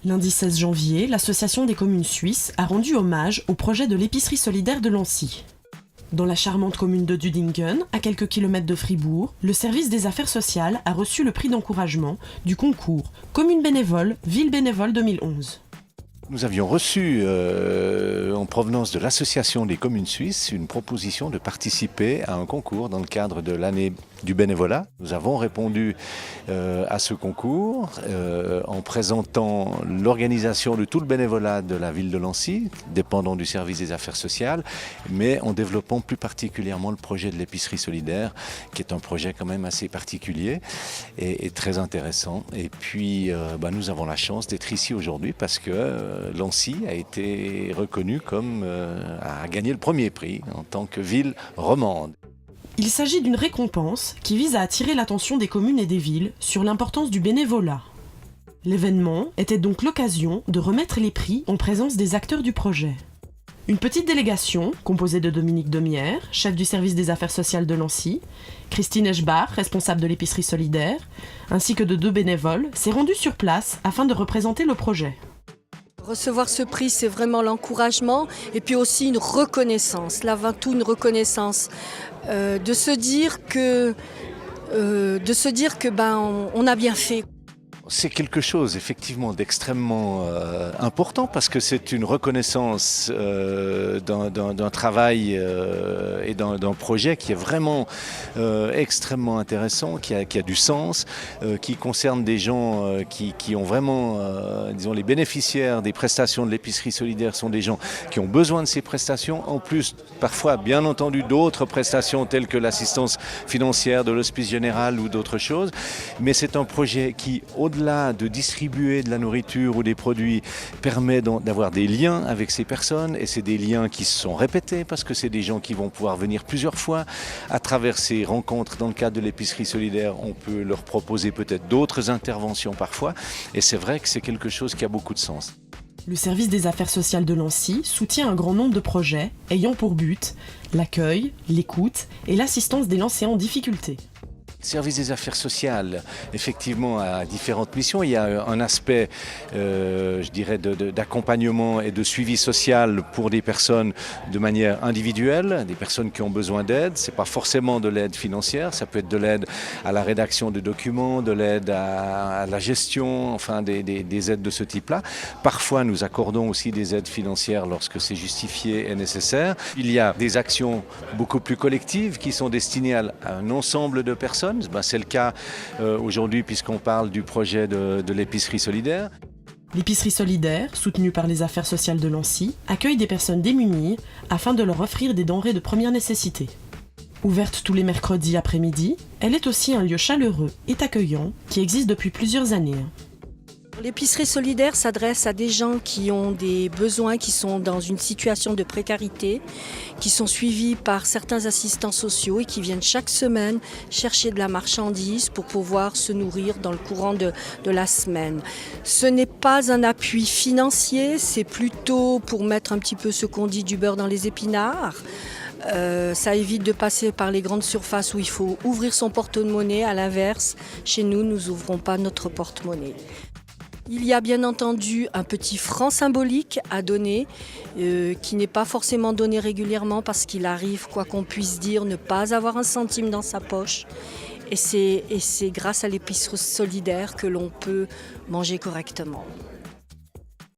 Lundi 16 janvier, l'Association des communes suisses a rendu hommage au projet de l'épicerie solidaire de Lancy. Dans la charmante commune de Dudingen, à quelques kilomètres de Fribourg, le service des affaires sociales a reçu le prix d'encouragement du concours Commune bénévole, Ville bénévole 2011. Nous avions reçu en provenance de l'Association des communes suisses une proposition de participer à un concours dans le cadre de l'année du bénévolat. Nous avons répondu à ce concours en présentant l'organisation de tout le bénévolat de la ville de Lancy, dépendant du service des affaires sociales, mais en développant plus particulièrement le projet de l'épicerie solidaire, qui est un projet quand même assez particulier et très intéressant. Et puis nous avons la chance d'être ici aujourd'hui parce que Lancy a été reconnu comme a gagné le premier prix en tant que ville romande. Il s'agit d'une récompense qui vise à attirer l'attention des communes et des villes sur l'importance du bénévolat. L'événement était donc l'occasion de remettre les prix en présence des acteurs du projet. Une petite délégation, composée de Dominique Demière, chef du service des affaires sociales de Lancy, Christine Eschbach, responsable de l'épicerie solidaire, ainsi que de 2 bénévoles, s'est rendue sur place afin de représenter le projet. Recevoir ce prix, c'est vraiment l'encouragement et puis aussi une reconnaissance, l'avant tout une reconnaissance, de se dire que on a bien fait. C'est quelque chose effectivement d'extrêmement important parce que c'est une reconnaissance d'un travail et d'un projet qui est vraiment extrêmement intéressant, qui a du sens, qui concerne des gens qui ont vraiment, disons, les bénéficiaires des prestations de l'épicerie solidaire sont des gens qui ont besoin de ces prestations, en plus parfois bien entendu d'autres prestations telles que l'assistance financière de l'hospice général ou d'autres choses, mais c'est un projet qui, au-delà de distribuer de la nourriture ou des produits, permet d'avoir des liens avec ces personnes et c'est des liens qui se sont répétés parce que c'est des gens qui vont pouvoir venir plusieurs fois. À travers ces rencontres dans le cadre de l'épicerie solidaire, on peut leur proposer peut-être d'autres interventions parfois et c'est vrai que c'est quelque chose qui a beaucoup de sens. Le service des affaires sociales de Lancy soutient un grand nombre de projets ayant pour but l'accueil, l'écoute et l'assistance des Lancéens en difficulté. Le service des affaires sociales, effectivement, a différentes missions. Il y a un aspect, je dirais, d'accompagnement et de suivi social pour des personnes de manière individuelle, des personnes qui ont besoin d'aide. Ce n'est pas forcément de l'aide financière, ça peut être de l'aide à la rédaction de documents, de l'aide à la gestion, enfin des aides de ce type-là. Parfois, nous accordons aussi des aides financières lorsque c'est justifié et nécessaire. Il y a des actions beaucoup plus collectives qui sont destinées à un ensemble de personnes. C'est le cas aujourd'hui puisqu'on parle du projet de l'épicerie solidaire. L'épicerie solidaire, soutenue par les affaires sociales de Lancy, accueille des personnes démunies afin de leur offrir des denrées de première nécessité. Ouverte tous les mercredis après-midi, elle est aussi un lieu chaleureux et accueillant qui existe depuis plusieurs années. L'épicerie solidaire s'adresse à des gens qui ont des besoins, qui sont dans une situation de précarité, qui sont suivis par certains assistants sociaux et qui viennent chaque semaine chercher de la marchandise pour pouvoir se nourrir dans le courant de la semaine. Ce n'est pas un appui financier, c'est plutôt pour mettre un petit peu ce qu'on dit du beurre dans les épinards. Ça évite de passer par les grandes surfaces où il faut ouvrir son porte-monnaie. À l'inverse, chez nous, nous n'ouvrons pas notre porte-monnaie. Il y a bien entendu un petit franc symbolique à donner, qui n'est pas forcément donné régulièrement parce qu'il arrive, quoi qu'on puisse dire, ne pas avoir un centime dans sa poche. Et c'est grâce à l'épicerie solidaire que l'on peut manger correctement.